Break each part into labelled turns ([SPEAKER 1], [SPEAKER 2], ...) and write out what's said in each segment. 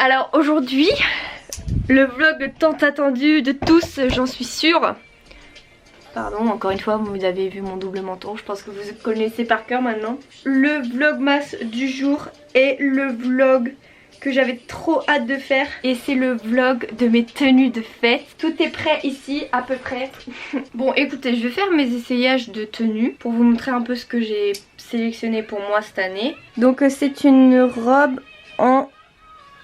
[SPEAKER 1] Alors aujourd'hui, le vlog tant attendu de tous, j'en suis sûre. Pardon, encore une fois, vous avez vu mon double menton, je pense que vous connaissez par cœur maintenant. Le vlogmas du jour est le vlog que j'avais trop hâte de faire. Et c'est le vlog de mes tenues de fête. Tout est prêt ici, à peu près. Bon, écoutez, je vais faire mes essayages de tenues pour vous montrer un peu ce que j'ai sélectionné pour moi cette année. Donc c'est une robe en...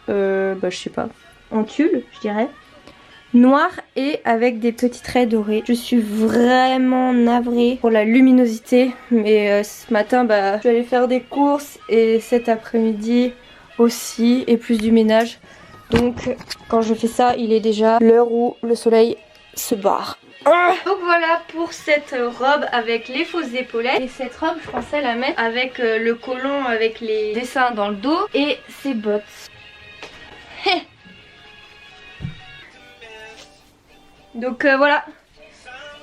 [SPEAKER 1] je sais pas, en tulle, je dirais. Noir et avec des petits traits dorés. Je suis vraiment navrée pour la luminosité. Mais ce matin, je vais aller faire des courses. Et cet après-midi aussi. Et plus du ménage. Donc quand je fais ça, il est déjà l'heure où le soleil se barre. Donc voilà pour cette robe avec les fausses épaulettes. Et cette robe, je pensais la mettre avec le collant avec les dessins dans le dos. Et ses bottes. Donc voilà,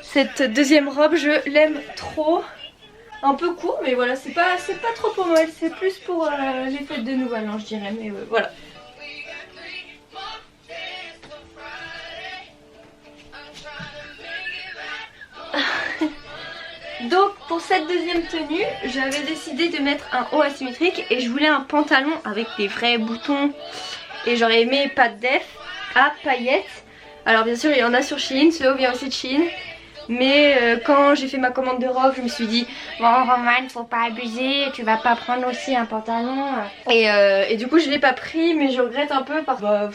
[SPEAKER 1] cette deuxième robe, je l'aime trop. Un peu court, mais voilà, c'est pas trop pour Noël, c'est plus pour les fêtes de Nouvel An, je dirais, mais voilà. Donc pour cette deuxième tenue, j'avais décidé de mettre un haut asymétrique et je voulais un pantalon avec des vrais boutons. Et j'aurais aimé pas de def à paillettes. Alors bien sûr il y en a sur Shein, ce haut vient aussi de Shein. Mais quand j'ai fait ma commande de robe, je me suis dit bon Roman, faut pas abuser, tu vas pas prendre aussi un pantalon. Et du coup je l'ai pas pris, mais je regrette un peu parce que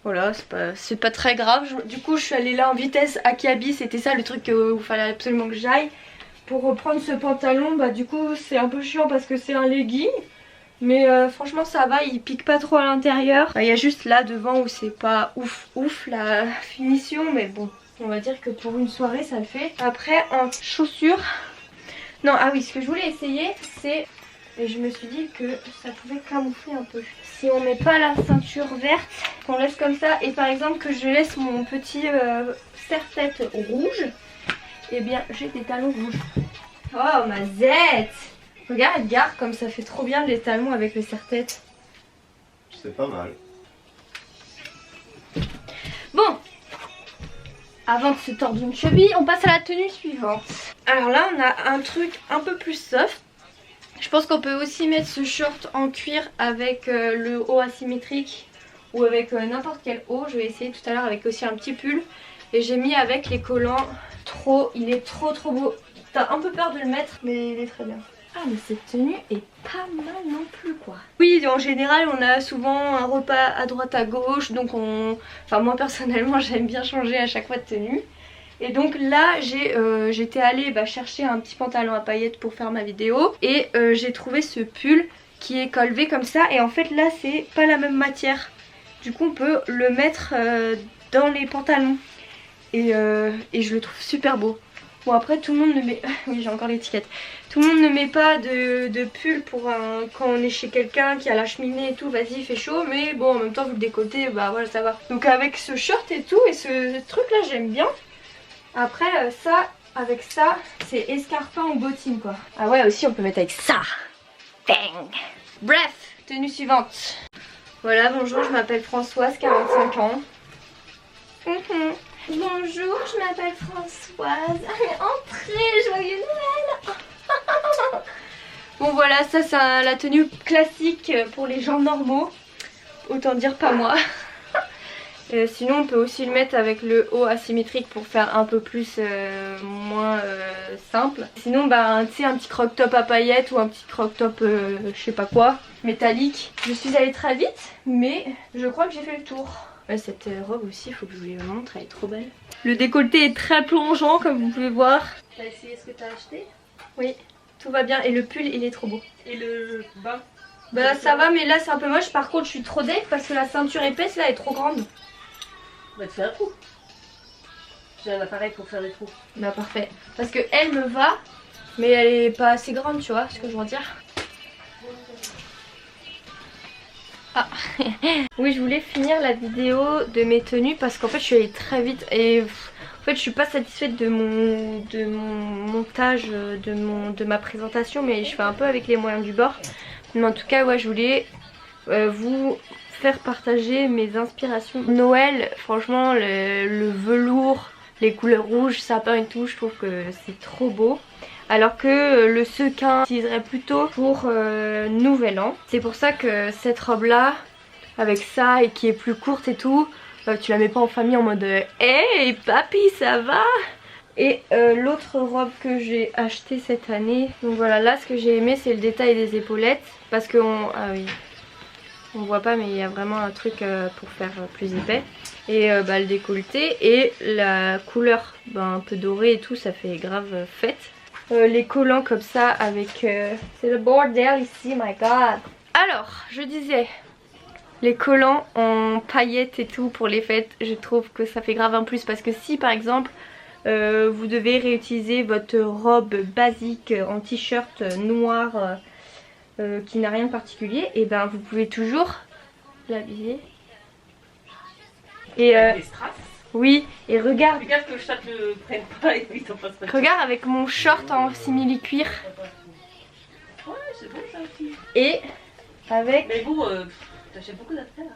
[SPEAKER 1] voilà, c'est pas très grave. Du coup je suis allée là en vitesse à Kiabi, c'était ça le truc où il fallait absolument que j'aille. Pour reprendre ce pantalon, du coup c'est un peu chiant parce que c'est un legging. Mais franchement ça va, il pique pas trop à l'intérieur. Il y a juste là devant où c'est pas ouf la finition. Mais bon, on va dire que pour une soirée ça le fait. Après en chaussures, non, ah oui, ce que je voulais essayer c'est... Et je me suis dit que ça pouvait camoufler un peu. Si on met pas la ceinture verte, qu'on laisse comme ça, et par exemple que je laisse mon petit serre-tête rouge, et bien j'ai des talons rouges. Oh ma zette! Regarde Edgar, comme ça fait trop bien les talons avec le serre-tête.
[SPEAKER 2] C'est pas mal.
[SPEAKER 1] Bon, avant de se tordre une cheville, on passe à la tenue suivante. Alors là on a un truc un peu plus soft. Je pense qu'on peut aussi mettre ce short en cuir avec le haut asymétrique ou avec n'importe quel haut. Je vais essayer tout à l'heure avec aussi un petit pull. Et j'ai mis avec les collants. Il est trop beau. T'as un peu peur de le mettre mais il est très bien. Ah mais cette tenue est pas mal non plus quoi. Oui, en général on a souvent un repas à droite à gauche. Donc enfin moi personnellement j'aime bien changer à chaque fois de tenue. Et donc là j'étais allée chercher un petit pantalon à paillettes pour faire ma vidéo. Et j'ai trouvé ce pull qui est colvé comme ça. Et en fait là c'est pas la même matière. Du coup on peut le mettre dans les pantalons. Et je le trouve super beau. Bon après tout le monde ne met... oui j'ai encore l'étiquette. Tout le monde ne met pas de pull pour quand on est chez quelqu'un qui a la cheminée et tout. Vas-y il fait chaud. Mais bon en même temps vu le décolleté voilà ça va. Donc avec ce short et tout et ce truc là j'aime bien. Après ça avec ça c'est escarpin ou bottine quoi. Ah ouais aussi on peut mettre avec ça. Bang. Bref, tenue suivante. Voilà bonjour je m'appelle Françoise, 45 ans. Bonjour, je m'appelle Françoise. Entrez, joyeux Noël. Bon voilà, ça c'est la tenue classique pour les gens normaux. Autant dire pas moi. Sinon on peut aussi le mettre avec le haut asymétrique pour faire un peu plus moins simple. Sinon tu sais un petit croc top à paillettes ou un petit croc top je sais pas quoi, métallique. Je suis allée très vite mais je crois que j'ai fait le tour. Cette robe aussi il faut que je vous la montre, elle est trop belle. Le décolleté est très plongeant comme vous pouvez voir. T'as essayé ce que t'as acheté? Oui, tout va bien et le pull il est trop beau.
[SPEAKER 3] Et le bas?
[SPEAKER 1] Bah ça va mais là c'est un peu moche, par contre je suis trop deg parce que la ceinture épaisse là est trop grande.
[SPEAKER 3] Bah tu fais un trou. J'ai un appareil pour faire des trous.
[SPEAKER 1] Bah parfait, parce que elle me va mais elle est pas assez grande, tu vois ce que je veux dire. Ah oui, je voulais finir la vidéo de mes tenues parce qu'en fait je suis allée très vite et en fait je suis pas satisfaite de mon montage, de ma présentation, mais je fais un peu avec les moyens du bord. Mais en tout cas ouais, je voulais vous faire partager mes inspirations Noël. Franchement le velours, les couleurs rouges, sapin et tout, je trouve que c'est trop beau. Alors que le sequin j'utiliserais plutôt pour Nouvel An. C'est pour ça que cette robe là, avec ça et qui est plus courte et tout, tu la mets pas en famille en mode hey papy ça va. Et l'autre robe que j'ai achetée cette année, donc voilà, là ce que j'ai aimé c'est le détail des épaulettes. Parce que ah oui, on voit pas mais il y a vraiment un truc pour faire plus épais. Et le décolleté et la couleur un peu dorée et tout, ça fait grave fête. Les collants comme ça avec c'est le bordel ici, my god. Alors je disais, les collants en paillettes et tout pour les fêtes, je trouve que ça fait grave un plus. Parce que si par exemple vous devez réutiliser votre robe basique en t-shirt noir qui n'a rien de particulier, et ben vous pouvez toujours l'habiller. Et
[SPEAKER 3] des strass.
[SPEAKER 1] oui, et regarde.
[SPEAKER 3] Regarde que le chat le prenne pas et puis t'en passes pas.
[SPEAKER 1] Regarde avec mon short en simili cuir.
[SPEAKER 3] Ouais, c'est bon ça aussi.
[SPEAKER 1] Et avec...
[SPEAKER 3] Mais bon, t'achètes beaucoup d'affaires.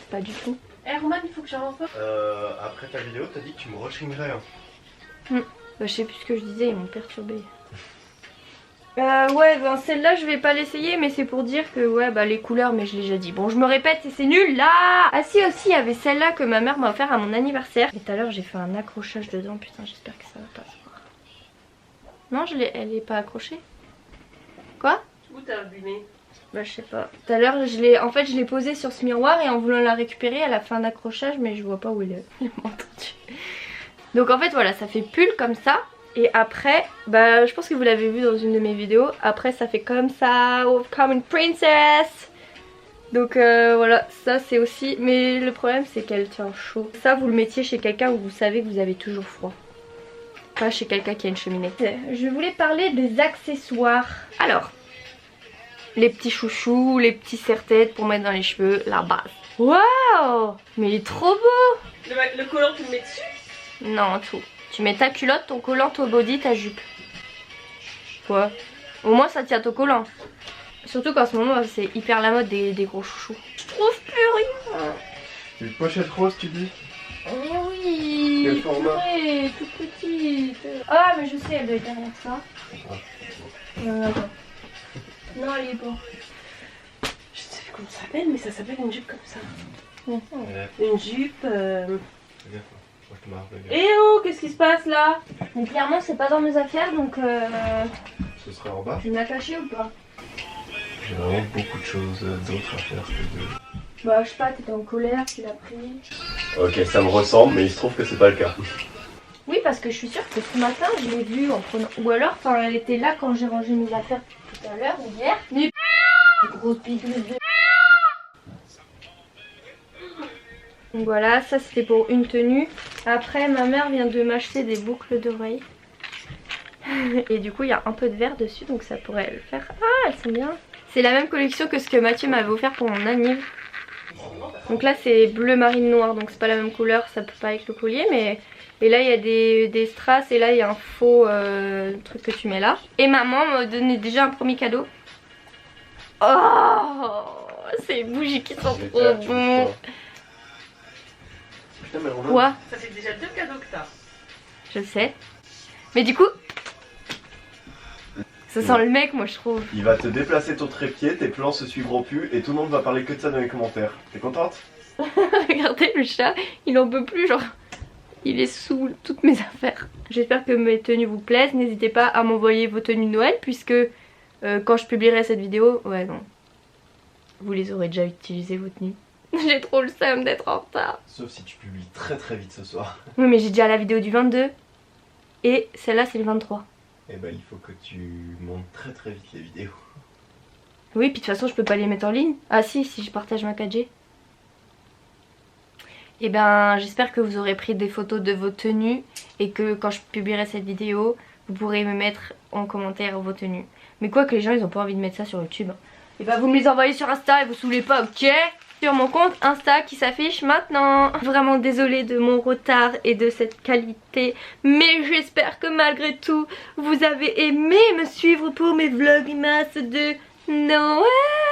[SPEAKER 1] Pas du tout.
[SPEAKER 3] Eh Roman, il faut que j'en pas.
[SPEAKER 2] Après ta vidéo, t'as dit que tu me rechingerais.
[SPEAKER 1] Bah, je sais plus ce que je disais, ils m'ont perturbé. Ouais, ben celle-là je vais pas l'essayer, mais c'est pour dire que ouais bah les couleurs, mais je l'ai déjà dit. Bon, je me répète et c'est nul là. Ah si, aussi il y avait celle-là que ma mère m'a offert à mon anniversaire. Et tout à l'heure j'ai fait un accrochage dedans, putain j'espère que ça va pas se voir. Non, elle est pas accrochée. Quoi?
[SPEAKER 3] Où t'as abîmé?
[SPEAKER 1] Bah je sais pas. Tout à l'heure en fait je l'ai posée sur ce miroir et en voulant la récupérer elle a fait un accrochage, mais je vois pas où elle est. Il m'a entendu. Donc en fait voilà, ça fait pull comme ça. Et après, bah je pense que vous l'avez vu dans une de mes vidéos. Après ça fait comme ça, comme une princess. Donc voilà, ça c'est aussi... Mais le problème c'est qu'elle tient chaud. Ça vous le mettiez chez quelqu'un où vous savez que vous avez toujours froid. Pas chez quelqu'un qui a une cheminée. Je voulais parler des accessoires. Alors, les petits chouchous, les petits serre-têtes pour mettre dans les cheveux, la base. Waouh! Mais il est trop beau!
[SPEAKER 3] Le collant tu le mets dessus?
[SPEAKER 1] Non, tout. Tu mets ta culotte, ton collant, ton body, ta jupe. Quoi? Au moins ça tient ton collant. Surtout qu'en ce moment c'est hyper la mode des gros chouchous. Je trouve plus rien.
[SPEAKER 2] Une pochette rose tu dis?
[SPEAKER 1] Oh oui.
[SPEAKER 2] Quel format?
[SPEAKER 1] Ouais, toute petite. Ah mais je sais, elle doit être derrière ça. Attends. Non, elle est pas.
[SPEAKER 3] Je sais plus comment ça s'appelle, mais ça s'appelle une jupe comme ça.
[SPEAKER 2] Ouais.
[SPEAKER 3] Une jupe...
[SPEAKER 2] Moi, je te marre, regarde.
[SPEAKER 3] Eh oh, qu'est-ce qui se passe là?
[SPEAKER 1] Mais clairement c'est pas dans mes affaires donc
[SPEAKER 2] Ce sera en bas.
[SPEAKER 1] tu me l'as caché ou pas?
[SPEAKER 2] J'ai vraiment beaucoup de choses d'autres à faire que de...
[SPEAKER 1] Bah je sais pas, t'étais en colère, tu l'as pris.
[SPEAKER 2] Ok, ça me ressemble, mais il se trouve que c'est pas le cas.
[SPEAKER 1] Oui parce que je suis sûre que ce matin je l'ai vue en prenant... Ou alors enfin elle était là quand j'ai rangé mes affaires tout à l'heure ou hier. Mais grosse piqueuse de... Donc voilà, ça c'était pour une tenue. Après ma mère vient de m'acheter des boucles d'oreilles. Et du coup il y a un peu de vert dessus, donc ça pourrait le faire. Ah, elles sont bien. C'est la même collection que ce que Mathieu m'avait offert pour mon anniv. Donc là c'est bleu marine noir, donc c'est pas la même couleur, ça peut pas avec le collier, mais... Et là il y a des strass et là il y a un faux truc que tu mets là. Et maman m'a donné déjà un premier cadeau. Oh, ces bougies qui sont trop bonnes.
[SPEAKER 2] Putain, mais Romain.
[SPEAKER 1] Quoi?
[SPEAKER 3] Ça fait déjà 2 cadeaux que t'as.
[SPEAKER 1] Je sais. Mais du coup, ça sent le mec moi je trouve.
[SPEAKER 2] Il va te déplacer ton trépied, tes plans se suivront plus et tout le monde va parler que de ça dans les commentaires. T'es contente?
[SPEAKER 1] Regardez le chat, il en peut plus genre. Il est sous toutes mes affaires. J'espère que mes tenues vous plaisent. N'hésitez pas à m'envoyer vos tenues de Noël puisque quand je publierai cette vidéo, ouais non, vous les aurez déjà utilisées vos tenues. J'ai trop le seum d'être en retard.
[SPEAKER 2] Sauf si tu publies très très vite ce soir.
[SPEAKER 1] Oui mais j'ai déjà la vidéo du 22 et celle-là c'est le 23.
[SPEAKER 2] Et bah il faut que tu montes très très vite les vidéos.
[SPEAKER 1] Oui puis de toute façon je peux pas les mettre en ligne. Ah si je partage ma 4G. Et ben j'espère que vous aurez pris des photos de vos tenues et que quand je publierai cette vidéo vous pourrez me mettre en commentaire vos tenues. Mais quoi que les gens ils ont pas envie de mettre ça sur YouTube. Et ben vous me les envoyez sur Insta et vous saoulez pas, ok? Sur mon compte Insta qui s'affiche maintenant. Vraiment désolée de mon retard et de cette qualité, mais j'espère que malgré tout vous avez aimé me suivre pour mes vlogmas de Noël.